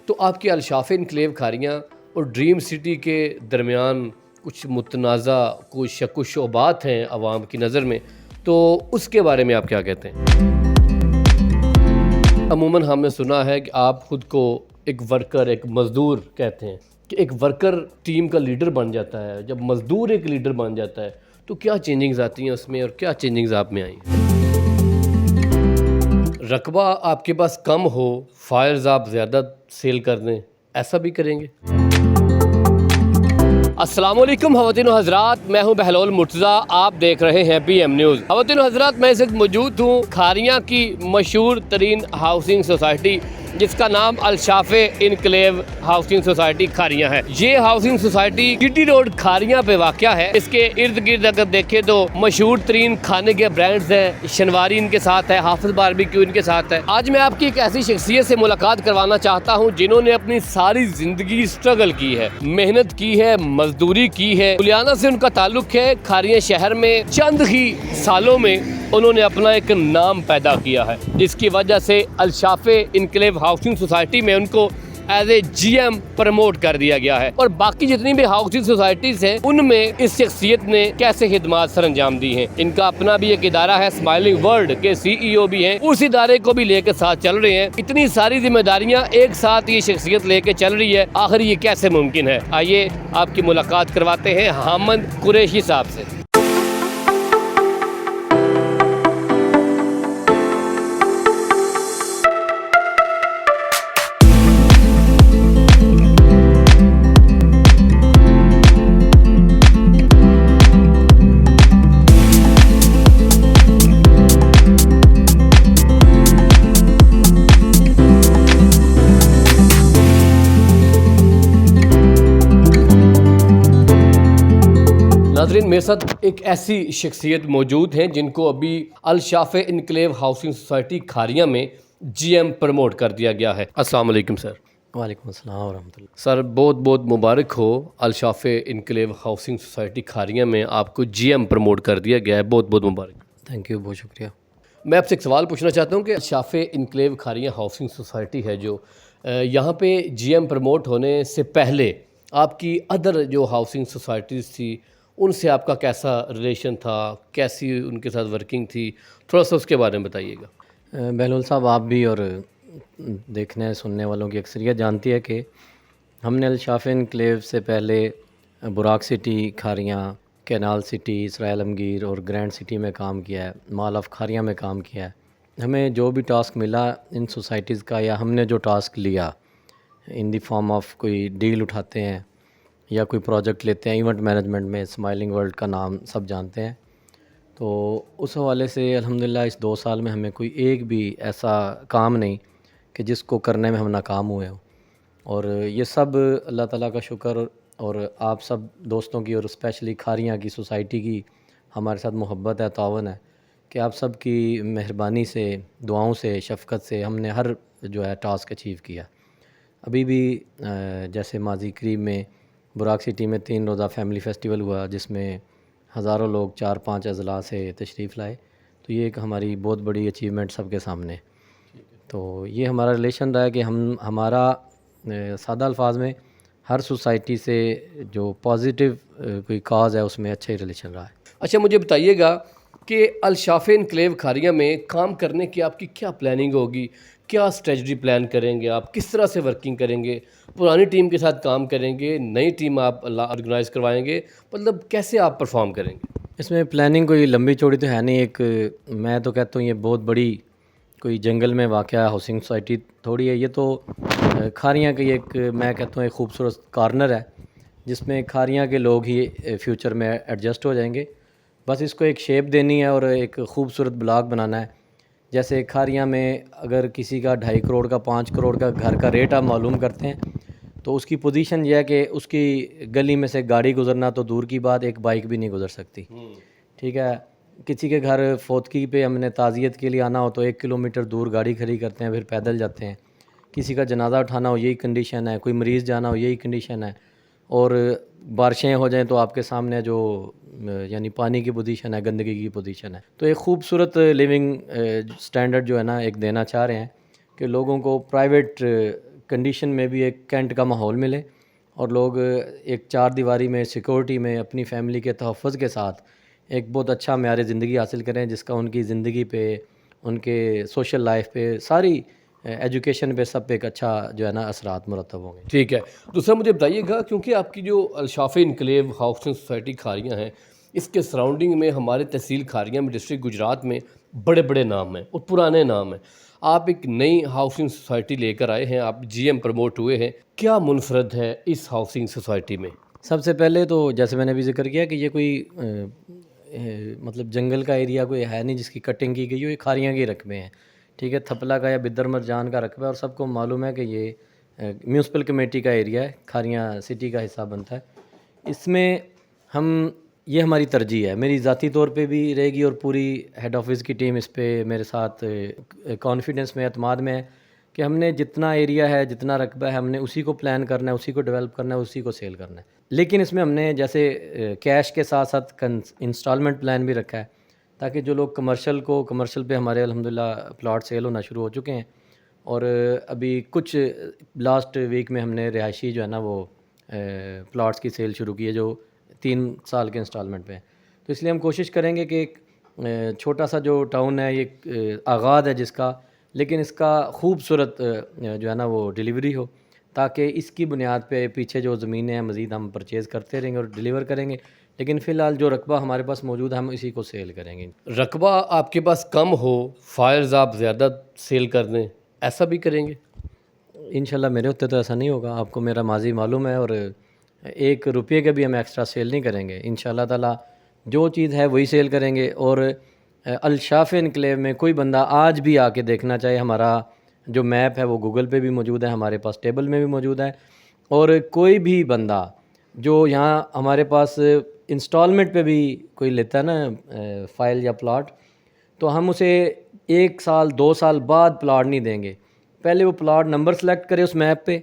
تو آپ کے الشاف انکلیو کھاریاں اور ڈریم سٹی کے درمیان کچھ متنازع کچھ شک و شبہات ہیں عوام کی نظر میں، تو اس کے بارے میں آپ کیا کہتے ہیں؟ عموماً ہم نے سنا ہے کہ آپ خود کو ایک ورکر، ایک مزدور کہتے ہیں کہ ایک ورکر ٹیم کا لیڈر بن جاتا ہے، جب مزدور ایک لیڈر بن جاتا ہے تو کیا چینجنگز آتی ہیں اس میں اور کیا چینجنگز آپ میں آئی ہیں؟ رقبہ آپ کے پاس کم ہو، فائرز آپ زیادہ سیل کر دیں، ایسا بھی کریں گے؟ السلام علیکم خواتین و حضرات، میں ہوں بہلول مرتضیٰ، آپ دیکھ رہے ہیں پی ایم نیوز۔ خواتین و حضرات، میں اس وقت موجود ہوں کھاریاں کی مشہور ترین ہاؤسنگ سوسائٹی جس کا نام الشاف انکلیو ہاؤسنگ سوسائٹی کھاریاں ہے۔ یہ housing society T road Kharian پہ واقع ہے۔ اس کے ارد گرد اگر دیکھیں تو مشہور ترین کھانے کے برانڈز ہیں، شنواری ان کے ساتھ ہے، حافظ باربیکیو ان کے ساتھ ہے۔ آج میں آپ کی ایک ایسی شخصیت سے ملاقات کروانا چاہتا ہوں جنہوں نے اپنی ساری زندگی اسٹرگل کی ہے، محنت کی ہے، مزدوری کی ہے۔ کلیانہ سے ان کا تعلق ہے۔ کھاریاں شہر میں چند ہی سالوں میں انہوں نے اپنا ایک نام پیدا کیا ہے، جس کی وجہ سے الشاف انکلیو ہاؤسنگ سوسائٹی میں ان کو as A G M promote کر دیا گیا ہے۔ اور باقی جتنی بھی ہاؤسنگ سوسائٹیز ہیں ان میں اس شخصیت نے کیسے خدمات سر انجام دی ہیں۔ ان کا اپنا بھی ایک ادارہ ہے، اسمائلنگ ورلڈ کے سی ای او بھی ہیں، اس ادارے کو بھی لے کے ساتھ چل رہے ہیں۔ اتنی ساری ذمہ داریاں ایک ساتھ یہ شخصیت لے کے چل رہی ہے، آخر یہ کیسے ممکن ہے؟ آئیے آپ کی ملاقات کرواتے ہیں حامد قریشی صاحب سے۔ ناظرین، میرے ساتھ ایک ایسی شخصیت موجود ہیں جن کو ابھی الشاف انکلیو ہاؤسنگ سوسائٹی کھاریاں میں جی ایم پروموٹ کر دیا گیا ہے۔ السلام علیکم سر۔ وعلیکم السلام ورحمۃ اللہ۔ سر بہت بہت مبارک ہو، الشاف انکلیو ہاؤسنگ سوسائٹی کھاریاں میں آپ کو جی ایم پروموٹ کر دیا گیا ہے، بہت بہت مبارک۔ تھینک یو، بہت شکریہ۔ میں آپ سے ایک سوال پوچھنا چاہتا ہوں کہ الشاف انکلیو کھاریاں ہاؤسنگ سوسائٹی ہے جو یہاں پہ جی ایم پروموٹ ہونے سے پہلے آپ کی ادر جو ہاؤسنگ سوسائٹیز تھی ان سے آپ کا کیسا ریلیشن تھا، کیسی ان کے ساتھ ورکنگ تھی، تھوڑا سا اس کے بارے میں بتائیے گا۔ بہلول صاحب، آپ بھی اور دیکھنے سننے والوں کی اکثریت جانتی ہے کہ ہم نے الشاف انکلیو سے پہلے Buraq city Kharian, canal city, Israel Alamgir اور گرینڈ سٹی میں کام کیا ہے، مال آف کھاریاں میں کام کیا ہے۔ ہمیں جو بھی ٹاسک ملا ان سوسائٹیز کا، یا ہم نے جو ٹاسک لیا ان دی فارم آف کوئی ڈیل اٹھاتے ہیں یا کوئی پروجیکٹ لیتے ہیں ایونٹ مینجمنٹ میں، اسمائلنگ ورلڈ کا نام سب جانتے ہیں، تو اس حوالے سے الحمدللہ اس 2 سال میں ہمیں کوئی ایک بھی ایسا کام نہیں کہ جس کو کرنے میں ہم ناکام ہوئے ہوں۔ اور یہ سب اللہ تعالیٰ کا شکر اور آپ سب دوستوں کی اور اسپیشلی کھاریاں کی سوسائٹی کی ہمارے ساتھ محبت ہے، تعاون ہے کہ آپ سب کی مہربانی سے، دعاؤں سے، شفقت سے ہم نے ہر جو ہے ٹاسک اچیو کیا۔ ابھی بھی جیسے ماضی قریب میں براق سٹی میں 3 روزہ فیملی فیسٹیول ہوا جس میں ہزاروں لوگ 4-5 اضلاع سے تشریف لائے، تو یہ ایک ہماری بہت بڑی اچیومنٹ سب کے سامنے۔ تو یہ ہمارا ریلیشن رہا ہے کہ ہمارا سادہ الفاظ میں ہر سوسائٹی سے جو پازیٹیو کوئی کاز ہے اس میں اچھا ہی ریلیشن رہا ہے۔ اچھا، مجھے بتائیے گا کہ الشاف انکلیو کھاریاں میں کام کرنے کی آپ کی کیا پلاننگ ہوگی، کیا اسٹریٹجی پلان کریں گے آپ، کس طرح سے ورکنگ کریں گے، پرانی ٹیم کے ساتھ کام کریں گے، نئی ٹیم آپ آرگنائز کروائیں گے، مطلب کیسے آپ پرفارم کریں گے؟ اس میں پلاننگ کوئی لمبی چوڑی تو ہے نہیں، ایک میں تو کہتا ہوں یہ بہت بڑی کوئی جنگل میں واقع ہاؤسنگ سوسائٹی تھوڑی ہے، یہ تو کھاریاں کی ایک میں کہتا ہوں ایک خوبصورت کارنر ہے جس میں کھاریاں کے لوگ ہی فیوچر میں ایڈجسٹ ہو جائیں گے۔ بس اس کو ایک شیپ دینی ہے اور ایک خوبصورت بلاک بنانا ہے۔ جیسے کھاریاں میں اگر کسی کا 2.5 کروڑ کا 5 کروڑ کا گھر کا ریٹ آپ معلوم کرتے ہیں تو اس کی پوزیشن یہ ہے کہ اس کی گلی میں سے گاڑی گزرنا تو دور کی بات، ایک بائک بھی نہیں گزر سکتی، ٹھیک ہے۔ کسی کے گھر فوتگی پہ ہم نے تعزیت کے لیے آنا ہو تو 1 کلومیٹر دور گاڑی کھڑی کرتے ہیں، پھر پیدل جاتے ہیں۔ کسی کا جنازہ اٹھانا ہو یہی کنڈیشن ہے، کوئی مریض جانا ہو یہی کنڈیشن ہے، اور بارشیں ہو جائیں تو آپ کے سامنے جو یعنی پانی کی پوزیشن ہے، گندگی کی پوزیشن ہے۔ تو ایک خوبصورت لیونگ سٹینڈرڈ جو ہے نا ایک دینا چاہ رہے ہیں کہ لوگوں کو پرائیویٹ کنڈیشن میں بھی ایک کینٹ کا ماحول ملے اور لوگ ایک چار دیواری میں سیکورٹی میں اپنی فیملی کے تحفظ کے ساتھ ایک بہت اچھا معیار زندگی حاصل کریں، جس کا ان کی زندگی پہ، ان کے سوشل لائف پہ، ساری ایجوکیشن پہ، سب پہ ایک اچھا جو ہے نا اثرات مرتب ہوں گے۔ ٹھیک ہے، دوسرا مجھے بتائیے گا، کیونکہ آپ کی جو الشافی انکلیو ہاؤسنگ سوسائٹی کھاریاں ہیں، اس کے سراؤنڈنگ میں ہمارے تحصیل کھاریاں میں ڈسٹرکٹ گجرات میں بڑے بڑے نام ہیں اور پرانے نام ہیں۔ آپ ایک نئی ہاؤسنگ سوسائٹی لے کر آئے ہیں، آپ جی ایم پروموٹ ہوئے ہیں، کیا منفرد ہے اس ہاؤسنگ سوسائٹی میں؟ سب سے پہلے تو جیسے میں نے بھی ذکر کیا کہ یہ کوئی مطلب جنگل کا ایریا کوئی ہے نہیں جس کی کٹنگ کی گئی ہو، یہ کھاریاں کے رقبے ہیں، ٹھیک ہے، تھپلا کا یا بدر مرجان کا رقبہ ہے، اور سب کو معلوم ہے کہ یہ میونسپل کمیٹی کا ایریا ہے، کھاریاں سٹی کا حصہ بنتا ہے۔ اس میں یہ ہماری ترجیح ہے، میری ذاتی طور پہ بھی رہے گی، اور پوری ہیڈ آفس کی ٹیم اس پہ میرے ساتھ کانفیڈنس میں، اعتماد میں ہے کہ ہم نے جتنا ایریا ہے، جتنا رقبہ ہے، ہم نے اسی کو پلان کرنا ہے، اسی کو ڈیولپ کرنا ہے، اسی کو سیل کرنا ہے۔ لیکن اس میں ہم نے جیسے کیش کے ساتھ ساتھ انسٹالمنٹ پلان بھی رکھا ہے، تاکہ جو لوگ کمرشل پہ ہمارے الحمدللہ پلاٹ سیل ہونا شروع ہو چکے ہیں، اور ابھی کچھ لاسٹ ویک میں ہم نے رہائشی جو ہے نا وہ پلاٹس کی سیل شروع کی ہے جو 3 سال کے انسٹالمنٹ پہ ہیں۔ تو اس لیے ہم کوشش کریں گے کہ ایک چھوٹا سا جو ٹاؤن ہے، یہ آغاز ہے جس کا، لیکن اس کا خوبصورت جو ہے نا وہ ڈیلیوری ہو، تاکہ اس کی بنیاد پہ پیچھے جو زمینیں ہیں مزید ہم پرچیز کرتے رہیں گے اور ڈیلیور کریں گے، لیکن فی الحال جو رقبہ ہمارے پاس موجود ہے ہم اسی کو سیل کریں گے۔ رقبہ آپ کے پاس کم ہو، فائلز آپ زیادہ سیل کر دیں، ایسا بھی کریں گے؟ انشاءاللہ میرے ہوتے تو ایسا نہیں ہوگا، آپ کو میرا ماضی معلوم ہے، اور 1 روپے کے بھی ہم ایکسٹرا سیل نہیں کریں گے انشاءاللہ تعالیٰ، جو چیز ہے وہی سیل کریں گے۔ اور الشافی انکلیو میں کوئی بندہ آج بھی آ کے دیکھنا چاہے، ہمارا جو میپ ہے وہ گوگل پہ بھی موجود ہے، ہمارے پاس ٹیبل میں بھی موجود ہے، اور کوئی بھی بندہ جو یہاں ہمارے پاس انسٹالمنٹ پہ بھی کوئی لیتا ہے نا فائل یا پلاٹ، تو ہم اسے 1 سال 2 سال بعد پلاٹ نہیں دیں گے، پہلے وہ پلاٹ نمبر سلیکٹ کرے اس میپ پہ،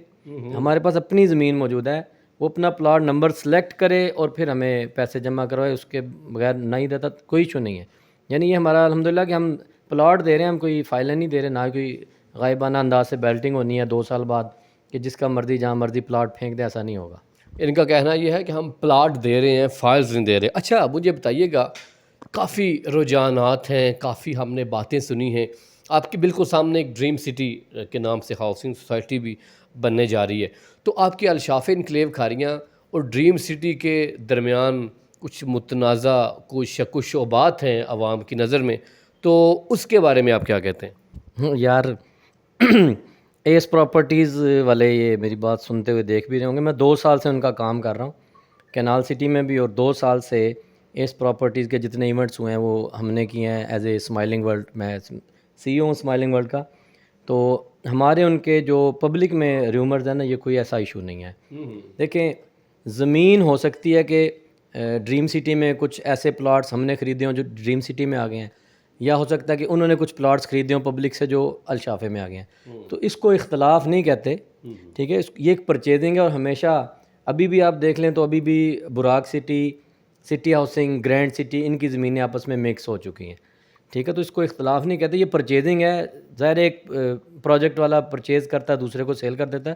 ہمارے پاس اپنی زمین موجود ہے، وہ اپنا پلاٹ نمبر سلیکٹ کرے اور پھر ہمیں پیسے جمع کروائے، اس کے بغیر نہیں دیتا کوئی ایشو نہیں ہے۔ یعنی یہ ہمارا الحمدللہ کہ ہم پلاٹ دے رہے ہیں، ہم کوئی فائلیں نہیں دے رہے، نہ کوئی غائبانہ انداز سے بیلٹنگ ہونی ہے 2 سال بعد کہ جس کا مرضی جہاں مرضی پلاٹ پھینک دے، ایسا نہیں ہوگا۔ ان کا کہنا یہ ہے کہ ہم پلاٹ دے رہے ہیں، فائلز نہیں دے رہے۔ اچھا مجھے بتائیے گا، کافی رجحانات ہیں، کافی ہم نے باتیں سنی ہیں، آپ کے بالکل سامنے ایک ڈریم سٹی کے نام سے ہاؤسنگ سوسائٹی بھی بننے جا رہی ہے، تو آپ کی الشافی انکلیو کھاریاں اور ڈریم سٹی کے درمیان کچھ متنازع، کچھ شک و شبہات ہیں عوام کی نظر میں، تو اس کے بارے میں آپ کیا کہتے ہیں؟ یار ایس پراپرٹیز والے یہ میری بات سنتے ہوئے دیکھ بھی رہے ہوں گے، میں 2 سال سے ان کا کام کر رہا ہوں کینال سٹی میں بھی، اور 2 سال سے ایس پراپرٹیز کے جتنے ایونٹس ہوئے ہیں وہ ہم نے کیے ہیں ایز اے اسمائلنگ ورلڈ، میں سی ہوں اسمائلنگ ورلڈ کا، تو ہمارے ان کے جو پبلک میں ریومرز ہیں نا، یہ کوئی ایسا ایشو نہیں ہے۔ دیکھیں، زمین ہو سکتی ہے کہ ڈریم سٹی میں کچھ ایسے پلاٹس ہم نے خریدے ہوں جو ڈریم سٹی میں آ گئے ہیں، یا ہو سکتا ہے کہ انہوں نے کچھ پلاٹس خریدے ہوں پبلک سے جو الشافے میں آ گئے ہیں، تو اس کو اختلاف نہیں کہتے، ٹھیک ہے، یہ ایک پرچیزنگ ہے، اور ہمیشہ ابھی بھی آپ دیکھ لیں تو ابھی بھی Buraq city, city housing, grand city, ان کی زمینیں آپس میں مکس ہو چکی ہیں، ٹھیک ہے، تو اس کو اختلاف نہیں کہتے، یہ پرچیزنگ ہے۔ ظاہر ایک پروجیکٹ والا پرچیز کرتا ہے، دوسرے کو سیل کر دیتا ہے،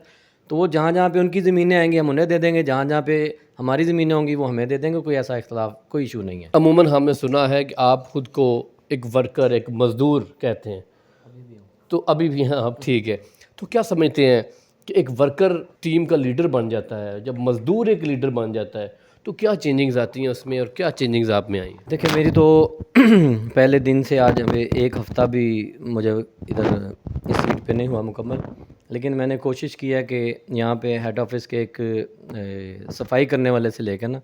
تو وہ جہاں جہاں پہ ان کی زمینیں آئیں گی ہم انہیں دے دیں گے، جہاں جہاں پہ ہماری زمینیں ہوں گی وہ ہمیں دے دیں گے، کوئی ایسا اختلاف، کوئی ایشو نہیں ہے۔ عموماً ہم نے سنا ہے کہ آپ خود کو ایک ورکر، ایک مزدور کہتے ہیں، تو ابھی بھی ہیں آپ، ٹھیک ہے، تو کیا سمجھتے ہیں کہ ایک ورکر ٹیم کا لیڈر بن جاتا ہے، جب مزدور ایک لیڈر بن جاتا ہے تو کیا چینجنگز آتی ہیں اس میں، اور کیا چینجنگز آپ میں آئی ہیں؟ دیکھیں، میری تو پہلے دن سے آج 1 ہفتہ بھی مجھے ادھر اس سیٹ پہ نہیں ہوا مکمل، لیکن میں نے کوشش کی ہے کہ یہاں پہ ہیڈ آفس کے ایک صفائی کرنے والے سے لے کے نا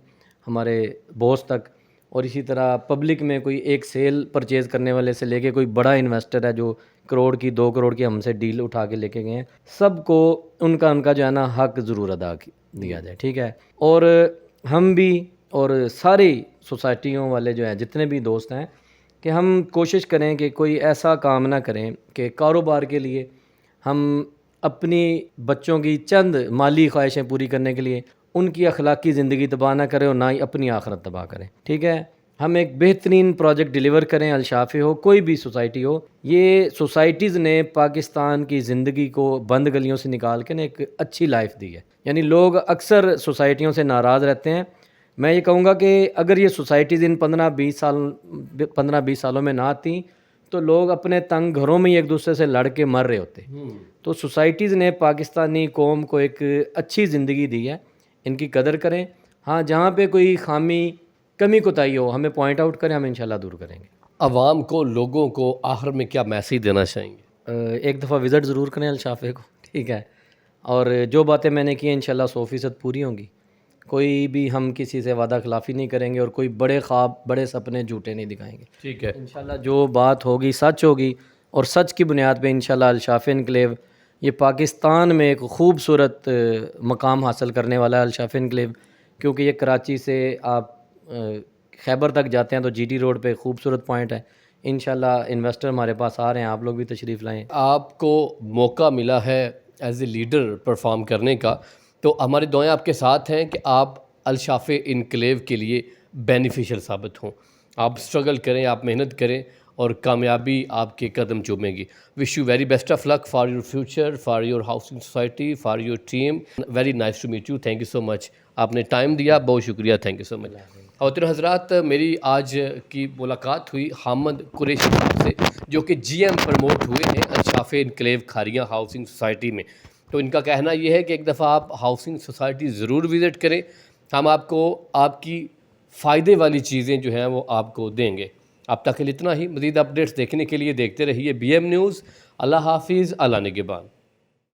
ہمارے باس تک، اور اسی طرح پبلک میں کوئی ایک سیل پرچیز کرنے والے سے لے کے کوئی بڑا انویسٹر ہے جو 1 کروڑ کی 2 کروڑ کی ہم سے ڈیل اٹھا کے لے کے گئے ہیں، سب کو ان کا جو ہے نا حق ضرور ادا دیا جائے، ٹھیک ہے، اور ہم بھی اور ساری سوسائٹیوں والے جو ہیں جتنے بھی دوست ہیں کہ ہم کوشش کریں کہ کوئی ایسا کام نہ کریں کہ کاروبار کے لیے ہم اپنی بچوں کی چند مالی خواہشیں پوری کرنے کے لیے ان کی اخلاقی زندگی تباہ نہ کریں، اور نہ ہی اپنی آخرت تباہ کریں، ٹھیک ہے۔ ہم ایک بہترین پروجیکٹ ڈیلیور کریں، الشافی ہو کوئی بھی سوسائٹی ہو. یہ سوسائٹیز نے پاکستان کی زندگی کو بند گلیوں سے نکال کے ایک اچھی لائف دی ہے. یعنی لوگ اکثر سوسائٹیوں سے ناراض رہتے ہیں. میں یہ کہوں گا کہ اگر یہ سوسائٹیز ان 15-20 سالوں میں نہ آتیں تو لوگ اپنے تنگ گھروں میں ہی ایک دوسرے سے لڑ کے مر رہے ہوتے. تو سوسائٹیز نے پاکستانی قوم کو ایک اچھی زندگی دی ہے، ان کی قدر کریں. ہاں جہاں پہ کوئی خامی کمی کوتاہی ہو ہمیں پوائنٹ آؤٹ کریں، ہم انشاءاللہ دور کریں گے. عوام کو، لوگوں کو آخر میں کیا میسیج دینا چاہیں گے؟ ایک دفعہ وزٹ ضرور کریں الشافے کو، ٹھیک ہے، اور جو باتیں میں نے کی ہیں انشاءاللہ 100% پوری ہوں گی. کوئی بھی ہم کسی سے وعدہ خلافی نہیں کریں گے اور کوئی بڑے خواب بڑے سپنے جھوٹے نہیں دکھائیں گے. ٹھیک ہے، انشاءاللہ جو بات ہوگی سچ ہوگی، اور سچ کی بنیاد پہ انشاءاللہ الشافی انکلیو یہ پاکستان میں ایک خوبصورت مقام حاصل کرنے والا ہے. الشافی انکلیو کیونکہ یہ کراچی سے آپ خیبر تک جاتے ہیں تو جی ٹی روڈ پہ خوبصورت پوائنٹ ہے. انشاءاللہ انویسٹر ہمارے پاس آ رہے ہیں، آپ لوگ بھی تشریف لائیں. آپ کو موقع ملا ہے ایز اے لیڈر پرفارم کرنے کا، تو ہماری دعائیں آپ کے ساتھ ہیں کہ آپ الشافی انکلیو کے لیے بینیفیشل ثابت ہوں. آپ اسٹرگل کریں، آپ محنت کریں اور کامیابی آپ کے قدم چومے گی. Wish you very best of luck for your future, for your housing society, for your team. Very nice to meet you. Thank you so much. آپ نے ٹائم دیا، بہت شکریہ. Thank you so much. خواتین و حضرات، میری آج کی ملاقات ہوئی حامد قریشی صاحب سے، جو کہ جی ایم پروموٹ ہوئے ہیں الشافی انکلیو کھاریاں ہاؤسنگ سوسائٹی میں. تو ان کا کہنا یہ ہے کہ ایک دفعہ آپ ہاؤسنگ سوسائٹی ضرور وزٹ کریں، ہم آپ کو آپ کی فائدے والی چیزیں جو ہیں وہ آپ کو دیں گے. اب تک کے لیے اتنا ہی. مزید اپڈیٹس دیکھنے کے لیے دیکھتے رہیے بی ایم نیوز. اللہ حافظ، اللہ نگہبان.